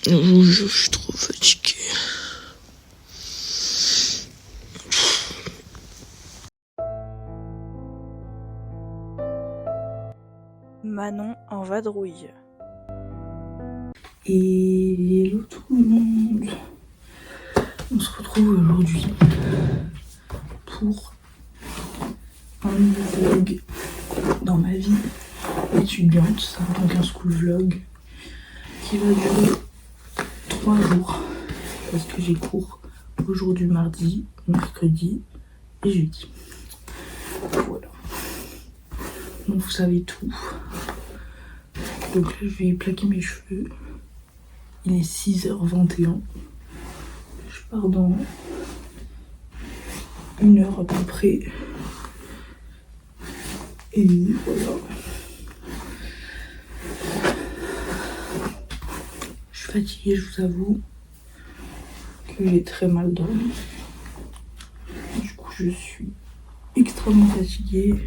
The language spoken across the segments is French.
Je suis trop fatiguée. Manon en vadrouille. Et hello tout le monde. On se retrouve aujourd'hui pour un nouveau vlog dans ma vie étudiante, donc un school vlog qui va durer 3 jours parce que j'ai cours aujourd'hui, mardi, mercredi et jeudi. Voilà. Donc vous savez tout. Donc là je vais plaquer mes cheveux. Il est 6h21. Je pars dans 1 heure à peu près. Et voilà. Je suis fatiguée, je vous avoue que j'ai très mal dormi. Du coup, je suis extrêmement fatiguée.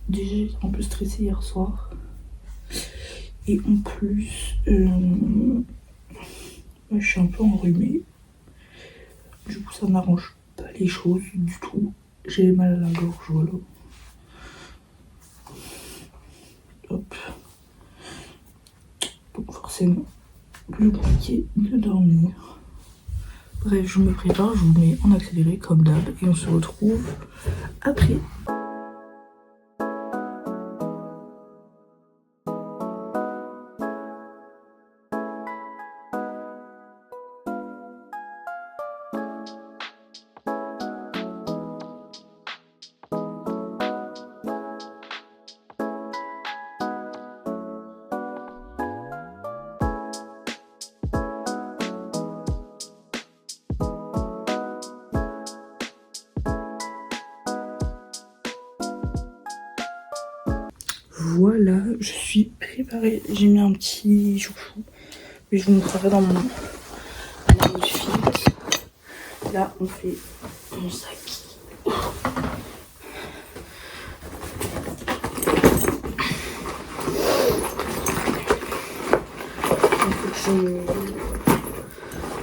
Déjà, j'étais un peu stressée hier soir. Et en plus, je suis un peu enrhumée. Du coup, ça n'arrange pas les choses du tout. J'ai mal à la gorge, voilà. Hop. Donc forcément, plus compliqué de dormir. Bref, je me prépare, je vous mets en accéléré comme d'hab et on se retrouve après. Voilà, je suis préparée. J'ai mis un petit chouchou, mais je vous montrerai dans mon outfit. Là, on fait mon sac. Il faut que je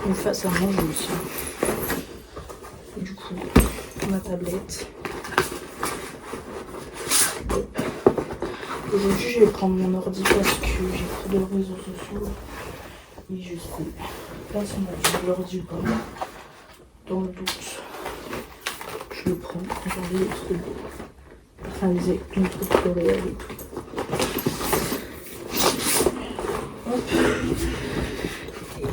me fasse à manger aussi. Du coup, ma tablette. Aujourd'hui, je vais prendre mon ordi parce que j'ai trop de réseaux sociaux. Et je sais pas si on a besoin de l'ordi ou pas. Dans le doute, je le prends. J'en ai trop beau. Réaliser une trop tutoriel et tout. Hop. Et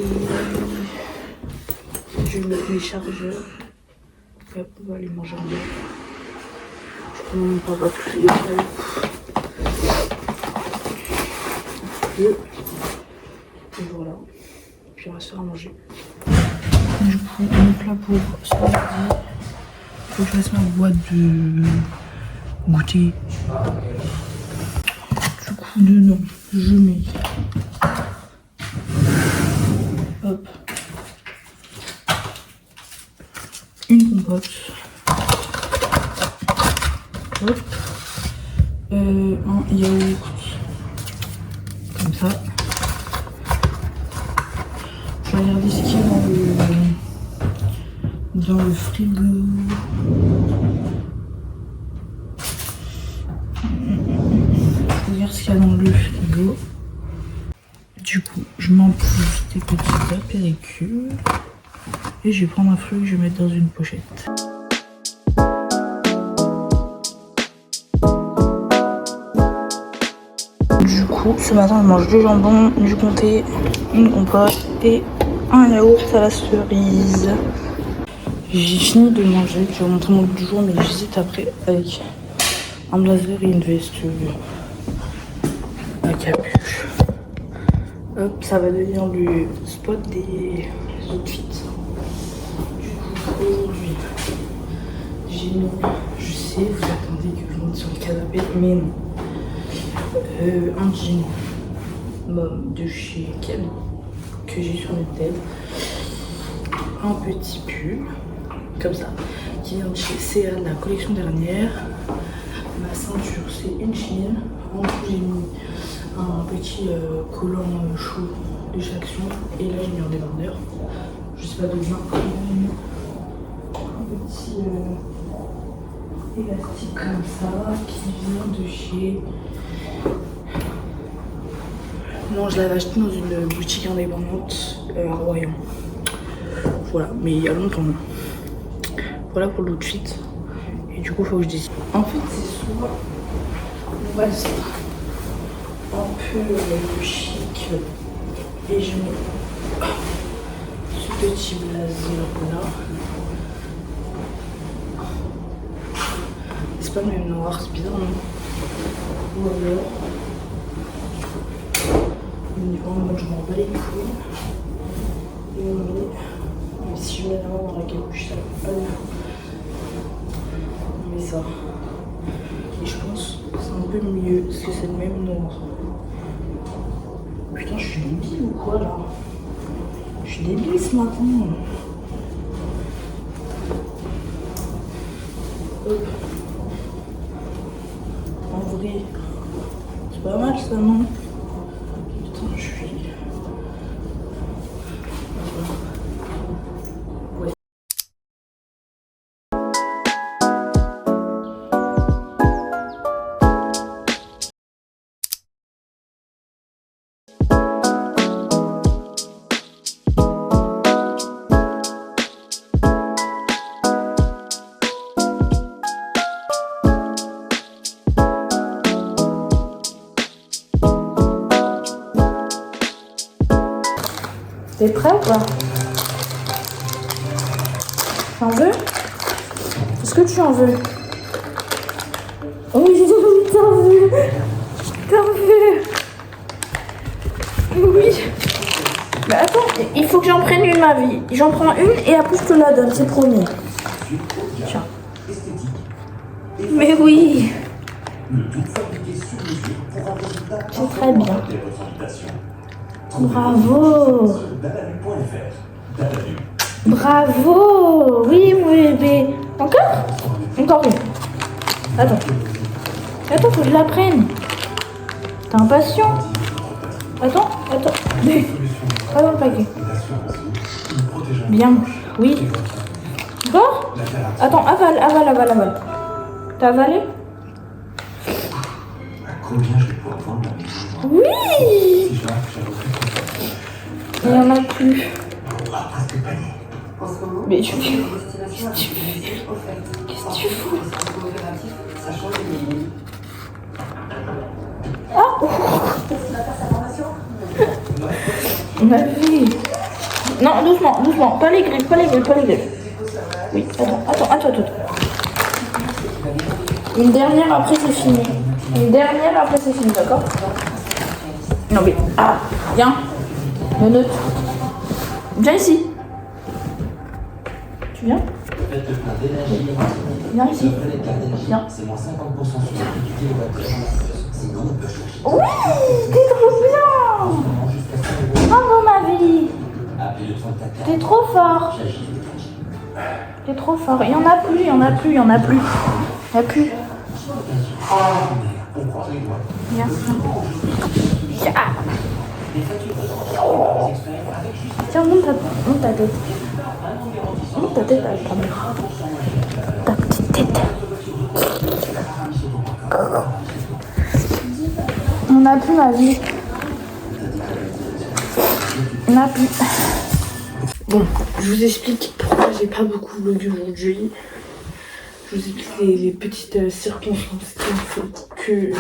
je vais mettre mes chargeurs. Et après, on va aller manger en bas. Je prends mon papa tous les détails. Et voilà. Puis on va se faire à manger. Du coup, mon plat pour ce mardi, faut que je fasse ma boîte de goûter. Du coup, dedans, je mets hop, une compote, hop, un yaourt, comme ça. Je vais regarder ce qu'il y a dans le frigo. Je vais voir ce qu'il y a dans le frigo. Du coup, je m'empousse des petits apéritifs. Et je vais prendre un fruit que je vais mettre dans une pochette. Du coup, ce matin, je mange du jambon, du comté, une compote et un yaourt à la cerise. J'ai fini de manger, je vais vous montrer mon look du jour, mais j'hésite après avec un blazer et une veste à capuche. Hop, ça va devenir le spot des outfits. Du coup, aujourd'hui, j'ai mis, je sais, vous attendez que je monte sur le canapé, mais non. Un jean mom de chez Ken que j'ai sur une tête, un petit pull comme ça qui vient de chez CA de la collection dernière. Ma ceinture c'est une Shein. En dessous j'ai mis un petit collant chaud de chaque son. Et là j'ai mis un débardeur. Je sais pas d'où vient. Un petit élastique comme ça qui vient de chez... Non, je l'avais acheté dans une boutique indépendante à Royan. Voilà, mais il y a longtemps. Voilà pour l'outfit. Et du coup, faut que je dise. En fait, c'est soit on reste un peu chic et je mets ce petit blazer là. C'est pas le même noir, c'est bizarre, non? Ou alors, en mode je m'en bats les couilles. Et on met, mais si je mets la main dans la capuche, ça va pas du tout. On met ça. Et je pense que c'est un peu mieux parce que c'est le même noir. Putain, je suis débile ou quoi là? Je suis débile ce matin. Hop. En vrai, c'est pas mal ça, non? Putain, je suis... Ouais. T'es prêt ou pas? T'en veux? Est-ce que tu en veux? Oui, t'en veux. T'en veux. Oui. Mais attends, il faut que j'en prenne une, ma vie. J'en prends une et après je te la donne, c'est promis. Tiens. Mais oui. C'est très bien. Bravo. Bravo. Oui, mon bébé. Encore? Encore une. Attends. Attends, faut que je la prenne. T'es impatient? Attends. Pas dans le paquet. Bien. Oui. Encore? Attends, avale. T'as avalé? Combien je vais pouvoir vendre la maison? Oui. Il n'y en a plus. Mais tu fais... Qu'est-ce que tu fous? Ah oh. Ma vie. Non, doucement. Pas les griffes. Oui, attends. Une dernière, après c'est fini. D'accord? Non mais... Ah, viens. Le neutre. Viens ici. Tu viens? Viens ici. Viens. C'est moins 50% sur le Oui, t'es trop bien. Bravo ma vie. T'es trop fort. Il y en a plus. Viens. Tiens, monte ta tête. Monte ta tête à la caméra. Ta petite tête. On n'a plus ma vie. On n'a plus. Bon, je vous explique pourquoi j'ai pas beaucoup vlogué aujourd'hui. Je vous explique les petites circonstances qui ont fait que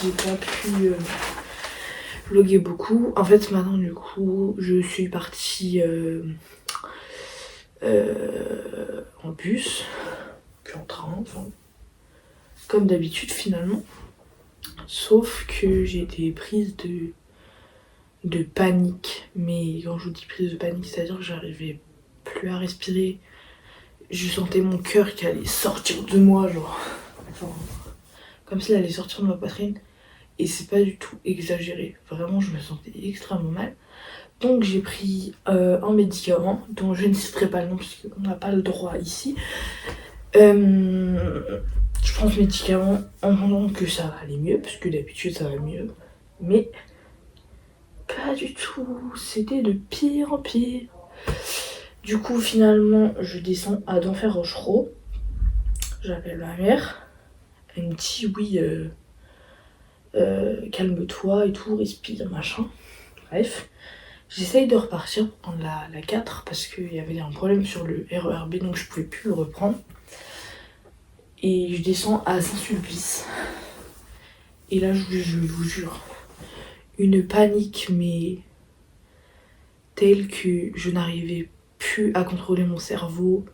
j'ai pas pu vloguer beaucoup. En fait, maintenant, du coup, je suis partie en bus, puis en train, enfin, comme d'habitude finalement. Sauf que j'ai été prise de panique. Mais quand je vous dis prise de panique, c'est-à-dire que j'arrivais plus à respirer. Je sentais mon cœur qui allait sortir de moi, genre comme s'il allait sortir de ma poitrine. Et c'est pas du tout exagéré. Vraiment, je me sentais extrêmement mal. Donc j'ai pris un médicament dont je ne citerai pas le nom parce qu'on n'a pas le droit ici. Je prends ce médicament en attendant que ça va aller mieux, parce que d'habitude ça va mieux. Mais pas du tout, c'était de pire en pire. Du coup finalement je descends à d'Enfer Rochereau. J'appelle ma mère. Elle me dit oui, calme-toi et tout, respire, machin. Bref, j'essaye de repartir pour prendre la 4 parce qu'il y avait un problème sur le RERB donc je pouvais plus le reprendre. Et je descends à Saint-Sulpice. Et là je vous jure, une panique mais telle que je n'arrivais plus à contrôler mon cerveau.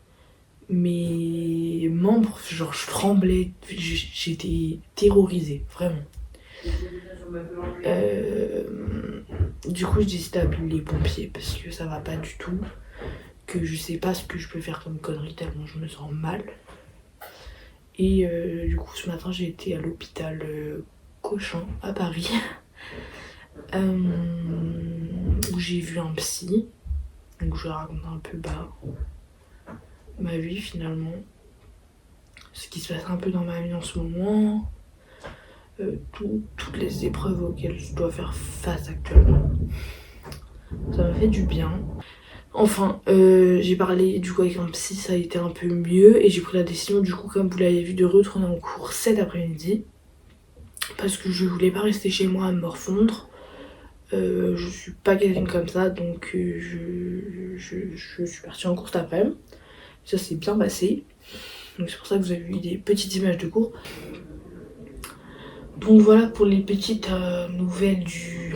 Mes membres, genre je tremblais, j'étais terrorisée, vraiment. Du coup je décide d'appeler les pompiers parce que ça va pas du tout, que je sais pas ce que je peux faire comme connerie tellement je me sens mal. Et du coup ce matin j'ai été à l'hôpital Cochin à Paris où j'ai vu un psy, donc je vais raconter un peu ma vie finalement, ce qui se passe un peu dans ma vie en ce moment, toutes les épreuves auxquelles je dois faire face actuellement. Ça m'a fait du bien. Enfin, j'ai parlé du coup avec un psy, ça a été un peu mieux et j'ai pris la décision du coup, comme vous l'avez vu, de retourner en cours cet après-midi parce que je voulais pas rester chez moi à me morfondre. Je suis pas quelqu'un comme ça, donc je suis partie en cours cet après-midi. Ça s'est bien passé. Donc c'est pour ça que vous avez vu des petites images de cours. Donc voilà pour les petites nouvelles du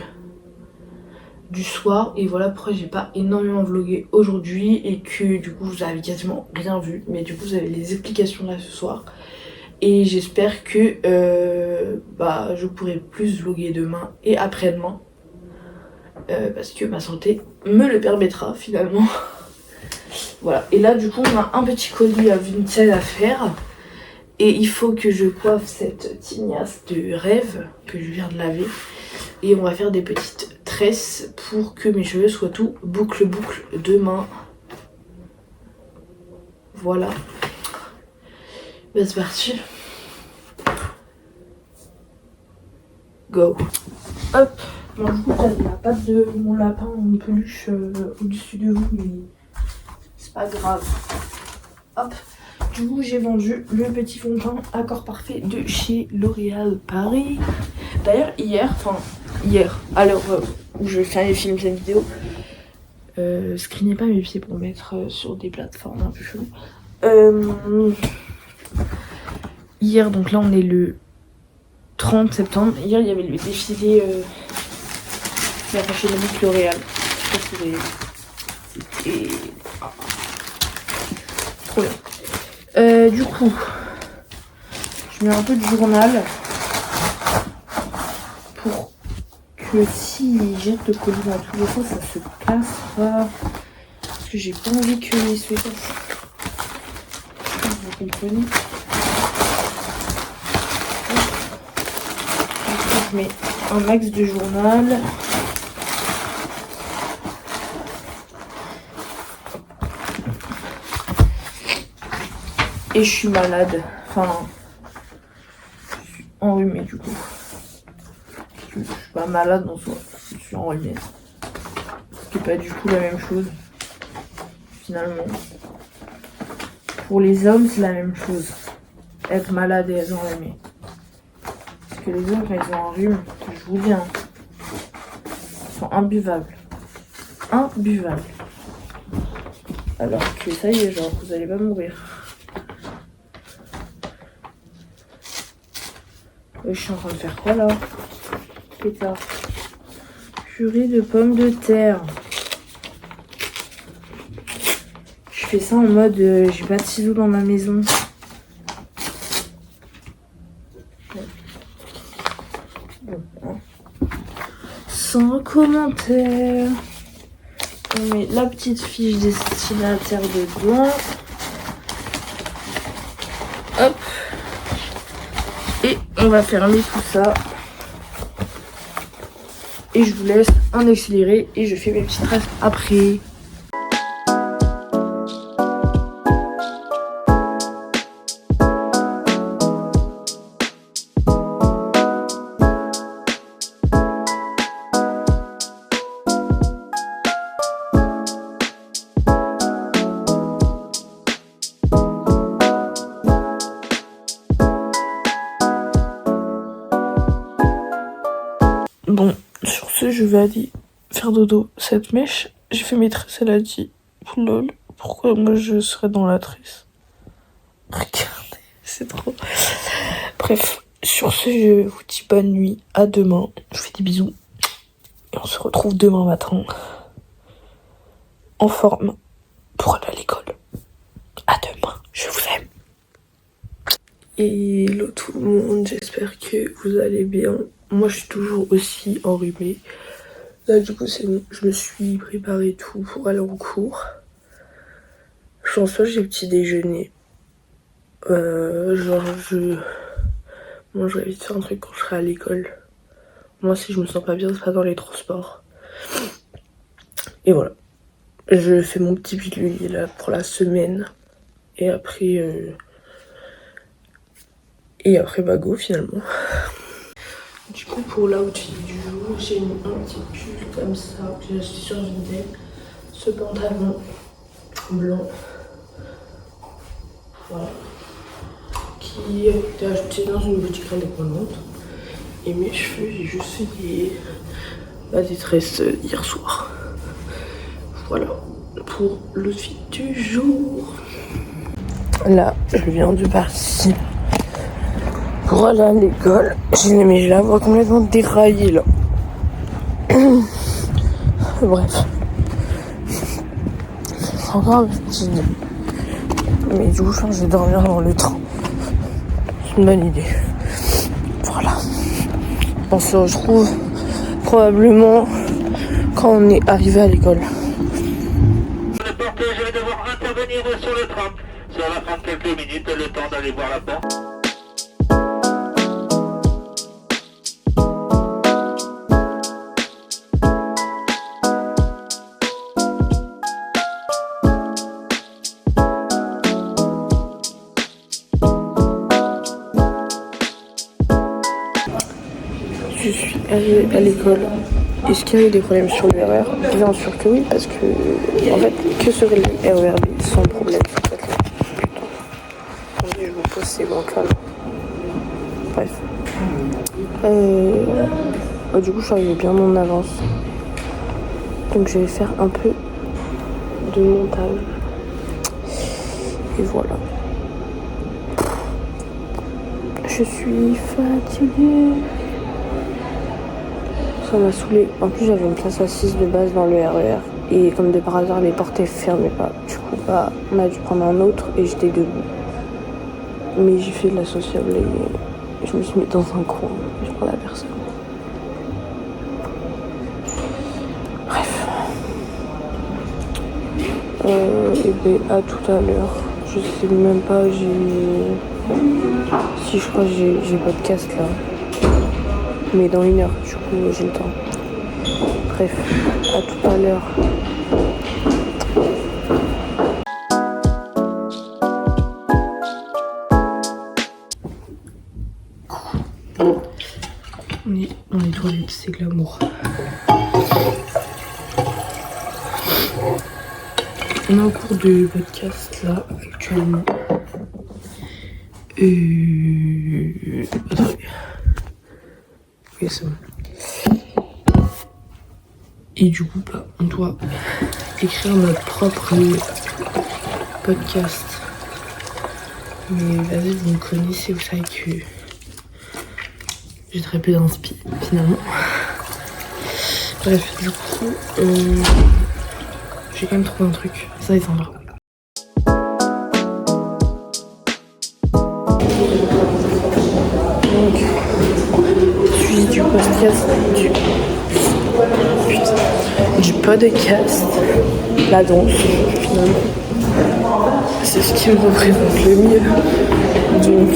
soir. Et voilà pourquoi j'ai pas énormément vlogué aujourd'hui et que du coup vous avez quasiment rien vu. Mais du coup vous avez les explications là ce soir. Et j'espère que je pourrai plus vloguer demain et après-demain. Parce que ma santé me le permettra finalement. Voilà, et là du coup on a un petit colis à Vinted à faire. Et il faut que je coiffe cette tignasse de rêve que je viens de laver. Et on va faire des petites tresses pour que mes cheveux soient tout boucle demain. Voilà. Bah c'est parti. Go. Hop. Bon, du coup j'avais la patte de mon lapin en peluche au-dessus de vous, mais c'est pas grave. Hop. Du coup j'ai vendu le petit fond de teint Accord Parfait de chez L'Oréal Paris. D'ailleurs hier, à l'heure où je filme cette vidéo, screenez pas mes pieds pour mettre sur des plateformes un peu cheloues. Hier, donc là on est le 30 septembre, hier il y avait le défilé de la Fashion Week L'Oréal. Je sais pas si vous avez vu. C'était trop bien. Du coup, je mets un peu de journal pour que s'ils jettent le colis dans tous les sens, ça se casse pas. Parce que j'ai pas envie que les sweaters. Vous comprenez? Je mets un max de journal. Et je suis malade. Enfin, je suis enrhumée du coup. Je suis pas malade en soi. Je suis enrhumée. Ce qui est pas du tout la même chose. Finalement. Pour les hommes, c'est la même chose. Être malade et être enrhumé. Parce que les hommes, quand ils ont un rhume, je vous dis, ils sont imbuvables. Imbuvables. Alors que ça y est, genre, vous allez pas mourir. Je suis en train de faire quoi là? Pétard. Purée de pommes de terre. Je fais ça en mode j'ai pas de ciseaux dans ma maison. Bon, hein. Sans commentaire. On met la petite fiche destinataire dedans. Hop. Et on va fermer tout ça. Et je vous laisse en accéléré et je fais mes petites tresses après. Bon, sur ce, je vais aller faire dodo. Cette mèche, j'ai fait mes tresses, elle a dit lol, pourquoi moi je serais dans la tresse? Regardez, c'est trop. Bref, sur ce, je vous dis bonne nuit, à demain. Je vous fais des bisous. Et on se retrouve demain matin en forme pour aller à l'école. À demain, je vous aime. Et hello tout le monde, j'espère que vous allez bien. Moi je suis toujours aussi enrhumée. Là du coup c'est bon, je me suis préparée tout pour aller en cours. Je pense pas que j'ai petit déjeuner. Genre je mangerai vite faire un truc quand je serai à l'école. Moi si je me sens pas bien, c'est pas dans les transports. Et voilà. Je fais mon petit pilule là pour la semaine. Et après go finalement. Du coup pour l'outfit du jour, j'ai mis un petit pull comme ça que j'ai acheté sur Vinted. Ce pantalon blanc. Voilà. Qui a été acheté dans une boutique indépendante. Et mes cheveux, j'ai juste fait des tresses hier soir. Voilà pour l'outfit du jour. Là, je viens de partir pour aller à l'école. J'ai la voix complètement déraillée là. Bref. C'est encore un peu fatigué. Mais du coup, je vais dormir dans le train. C'est une bonne idée. Voilà. On se retrouve probablement quand on est arrivé à l'école. Le porteur, je vais devoir intervenir sur le tram. Ça va prendre quelques minutes, le temps d'aller voir la porte. Je suis arrivée à l'école. Est-ce qu'il y a eu des problèmes sur le RER? Bien sûr que oui, parce que, en fait, que serait le RERB sans problème? Putain. Attendez, je vous pose ces bancales. Bref. Du coup, je suis arrivée bien en avance. Donc, je vais faire un peu de montage. Et voilà. Je suis fatiguée. Ça m'a saoulée. En plus, j'avais une place assise de base dans le RER. Et comme de par hasard, les portes ne fermaient pas. Du coup, on a dû prendre un autre et j'étais debout. Mais j'ai fait de la sociable et je me suis mise dans un coin. Je prends la personne. Bref. Et ben, à tout à l'heure. Je sais même pas, si je crois que j'ai podcast là. Mais dans 1 heure, du coup, j'ai le temps. Bref, à tout à l'heure. On est dans les toilettes, c'est glamour. On est en cours de podcast là, actuellement. Attendez. Oui, c'est bon. Et du coup, on doit écrire notre propre podcast. Mais vas-y, vous me connaissez, vous savez que j'ai très peu d'inspi, finalement. Bref, du coup, j'ai quand même trouvé un truc. Ça, il s'en va. Donc, suivi du podcast, du podcast, la danse, finalement. C'est ce qui me représente le mieux. Donc,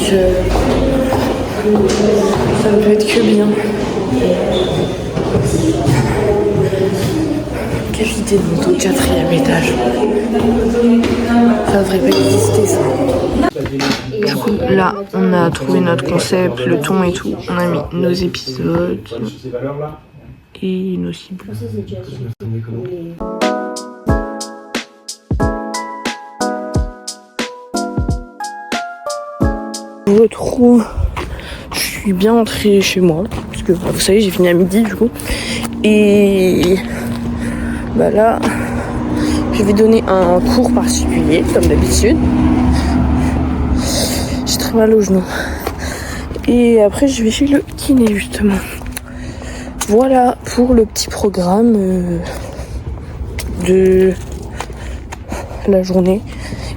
ça ne peut être que bien. Quelle idée de monter au 4e étage. Ça devrait pas exister, ça. Du coup, là, on a trouvé notre concept, le ton et tout. On a mis nos épisodes et nos cibles. Je vous retrouve. Je suis bien entrée chez moi parce que bah, vous savez j'ai fini à midi du coup. Et bah là je vais donner un cours particulier comme d'habitude. J'ai très mal au genou. Et après je vais chez le kiné justement. Voilà pour le petit programme de la journée.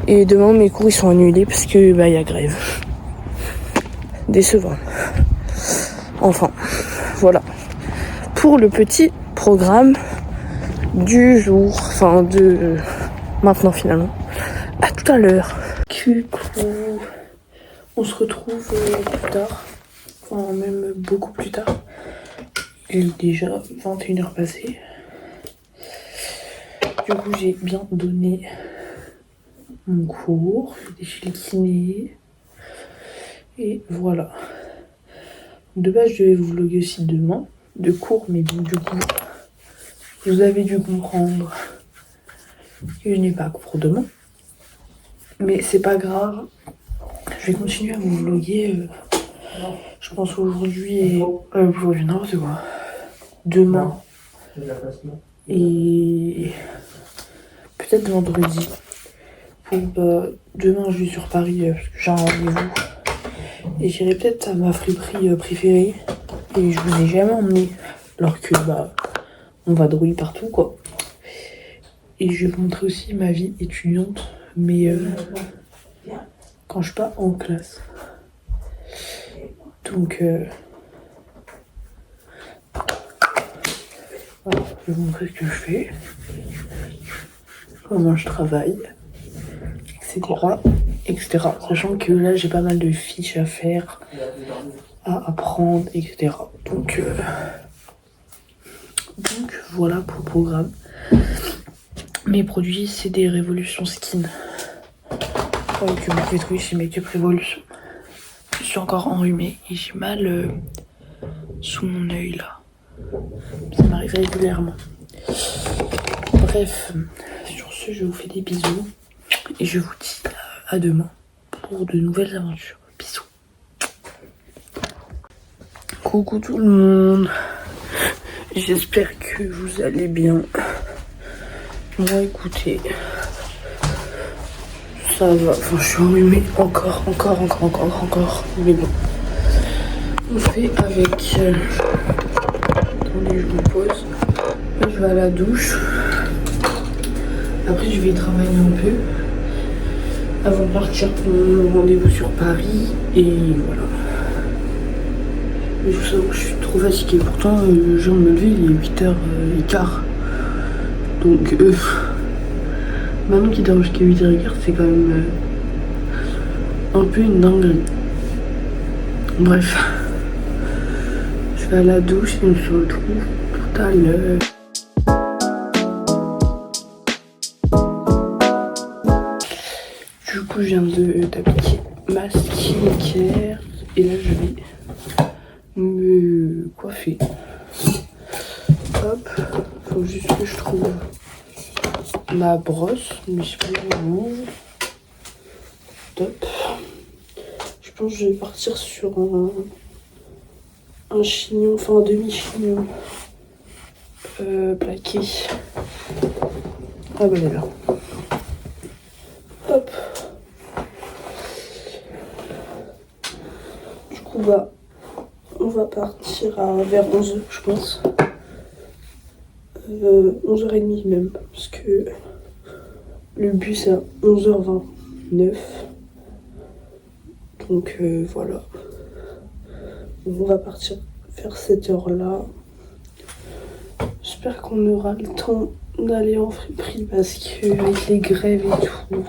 Et demain mes cours ils sont annulés parce que bah y a grève. Décevant. Enfin, voilà. Pour le petit programme du jour. Enfin de maintenant finalement. À tout à l'heure. Coucou. On se retrouve plus tard. Enfin même beaucoup plus tard. Il est déjà 21h passées. Du coup j'ai bien donné mon cours. J'étais chez le kiné. Et voilà. De base, je devais vous vlogger aussi demain, de cours, mais bon, du coup, vous avez dû comprendre que je n'ai pas cours demain. Mais c'est pas grave. Je vais continuer à vous vlogger, je pense aujourd'hui et... aujourd'hui, n'importe quoi. Demain. Et... peut-être vendredi. Pour, demain, je vais sur Paris, parce que j'ai un rendez-vous. Et j'irai peut-être à ma friperie préférée. Et je vous ai jamais emmené. Alors que bah on vadrouille partout quoi. Et je vais vous montrer aussi ma vie étudiante. Mais quand je suis pas en classe. Donc voilà, je vais vous montrer ce que je fais. Comment je travaille. Etc. Sachant que là j'ai pas mal de fiches à faire, à apprendre, etc. Donc voilà pour le programme. Mes produits c'est des Révolution Skin que vous pouvez trouver chez Make Up Révolution. Je suis encore enrhumée et j'ai mal sous mon œil là. Ça m'arrive régulièrement. Bref, sur ce je vous fais des bisous. Et je vous dis à demain pour de nouvelles aventures. Bisous. Coucou tout le monde. J'espère que vous allez bien. Moi écoutez, ça va. Enfin je suis enrhumée encore. Mais bon. On fait avec... attendez, je me pose. Là, je vais à la douche. Après je vais travailler un peu. Avant de partir pour mon rendez-vous sur Paris. Et voilà. Je vous avoue que je suis trop fatiguée. Pourtant, je viens de me lever, il est 8h15. Donc, maintenant qu'il dort jusqu'à 8h15, c'est quand même un peu une dinguerie. Bref. Je vais à la douche et on se retrouve tout à l'heure. Du coup, je viens d'appliquer ma skincare et là, je vais me coiffer. Hop, faut juste que je trouve ma brosse, mais je peux vous. Top. Je pense que je vais partir sur un chignon, enfin un demi-chignon plaqué. Ah bah elle est là. Hop. Du coup bah on va partir vers 11h je pense. 11h30 même, parce que le bus est à 11h29. Donc voilà. On va partir vers cette heure-là. J'espère qu'on aura le temps d'aller en friperie parce que avec les grèves et tout,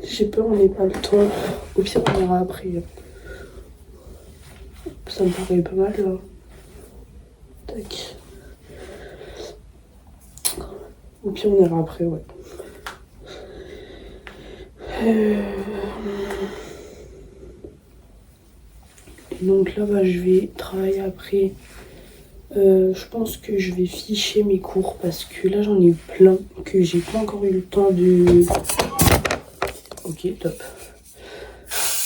j'ai peur on n'ait pas le temps. Au pire on ira après. Ça me paraît pas mal là. Tac. Au pire on ira après, ouais. Et donc là bah, je vais travailler après. Je pense que je vais ficher mes cours parce que là j'en ai eu plein que j'ai pas encore eu le temps de... Ok, top.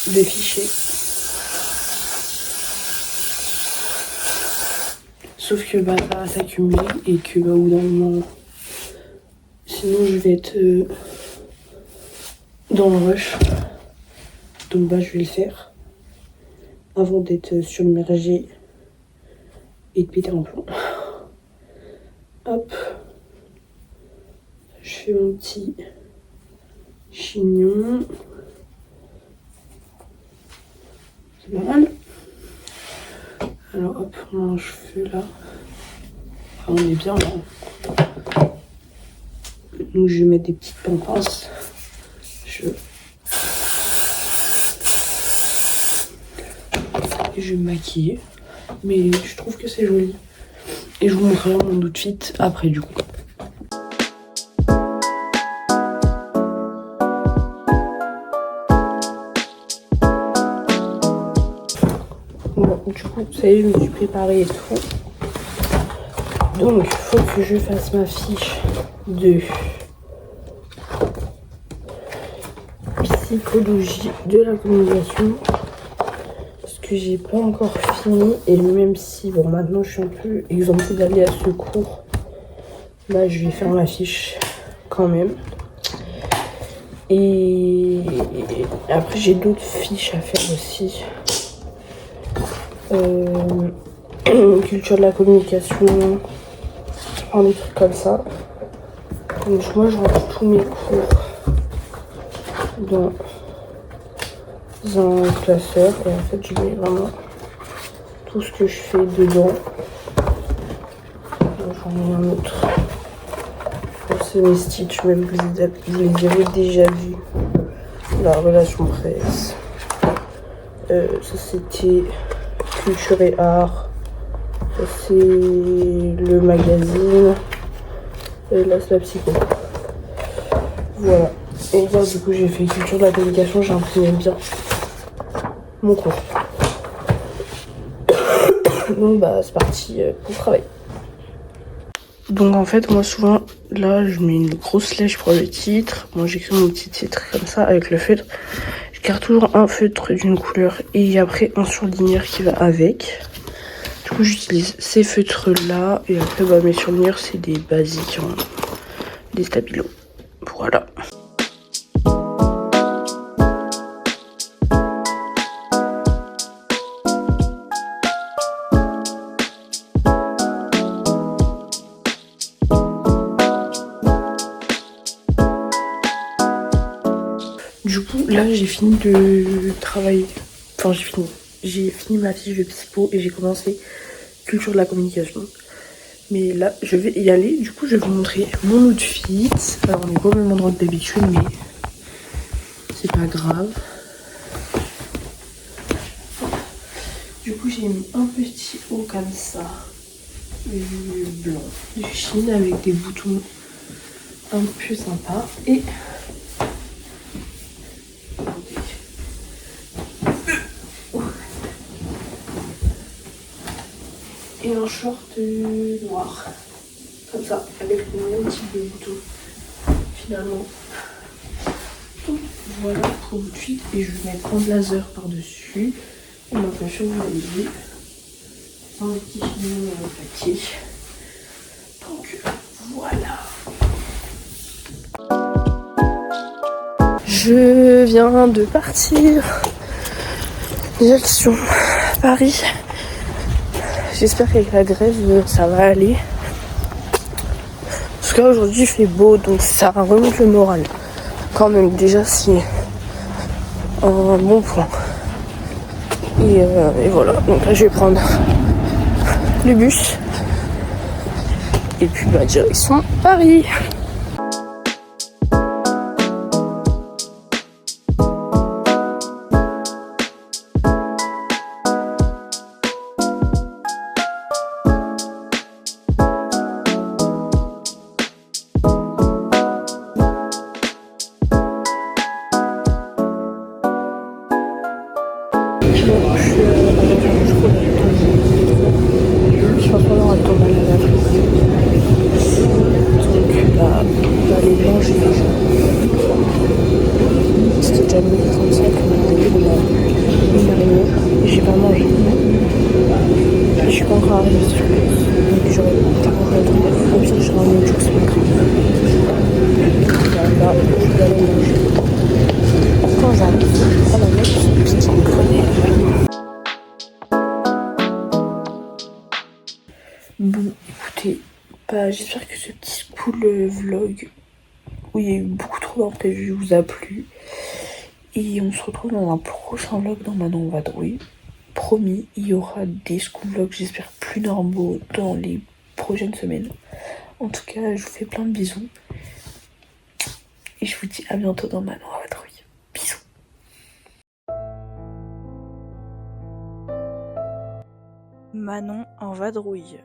De ficher. Sauf que bah, ça va s'accumuler et que bah, au bout d'un moment, sinon je vais être dans le rush. Donc bah, je vais le faire avant d'être submergée et de péter un plomb. Hop, je fais mon petit chignon. C'est pas mal. Alors hop, on a un cheveu là. Enfin, on est bien là. Donc je vais mettre des petites pinces. Et je vais me maquiller. Mais je trouve que c'est joli. Et je vous montrerai mon outfit après du coup. Bon, du coup, ça y est, je me suis préparée et tout. Donc, il faut que je fasse ma fiche de psychologie de la communication. Parce que j'ai pas encore fini. Et même si, bon, maintenant je suis un peu exemptée d'aller à ce cours, là, je vais faire ma fiche quand même. Et après, j'ai d'autres fiches à faire aussi. Culture de la communication, enfin, des trucs comme ça. Donc moi je rentre tous mes cours dans un classeur et en fait je mets vraiment tout ce que je fais dedans. J'en ai un autre. C'est mes Stitch, même vous les avez déjà vus. La relation presse. Ça c'était culture et art. Ça c'est le magazine. Et là c'est la psycho. Voilà. Et là du coup j'ai fait culture de la communication, j'ai imprimé bien mon cours. Donc bah c'est parti pour le travail. Donc en fait moi souvent là je mets une grosse lèche pour le titre. Moi j'écris mon petit titre comme ça avec le feutre. Je garde toujours un feutre d'une couleur et après un surligneur qui va avec. Du coup j'utilise ces feutres là et après bah, mes surligneurs c'est des basiques, hein, des stabilos. Voilà. Du coup, là, j'ai fini de travailler. Enfin, j'ai fini ma fiche de psycho et j'ai commencé culture de la communication. Mais là, je vais y aller. Du coup, je vais vous montrer mon outfit. Alors, on est pas au même endroit que d'habitude, mais c'est pas grave. Du coup, j'ai mis un petit haut comme ça, blanc, de Chine avec des boutons un peu sympas. Et un short noir, comme ça, avec le même type de bouton, finalement. Donc, voilà pour l'outfit, et je vais mettre un blazer par-dessus, et ma poche vous l'avez un petit chignon plaqué. Donc, voilà. Je viens de partir, direction Paris. J'espère qu'avec la grève, ça va aller. Parce que là, aujourd'hui, il fait beau, donc ça remonte le moral. Quand même, déjà, c'est un bon point. Et voilà. Donc là, je vais prendre le bus. Et puis, bah, direction Paris. Donc là, encore arriver sur place. Donc j'aurais clairement pas le temps. Au pire, j'aurai un autre jour, c'est pas grave. Là, je vais aller manger. Quand j'arrive, ça va mettre son petit grenelle. Bon, écoutez, bah, j'espère que ce petit cool vlog où il y a eu beaucoup trop d'imprévus vous a plu. Et on se retrouve dans un prochain vlog dans Manon Vadrouille. Promis, il y aura des school vlogs, j'espère, plus normaux dans les prochaines semaines. En tout cas, je vous fais plein de bisous. Et je vous dis à bientôt dans Manon Vadrouille. Bisous. Manon en vadrouille.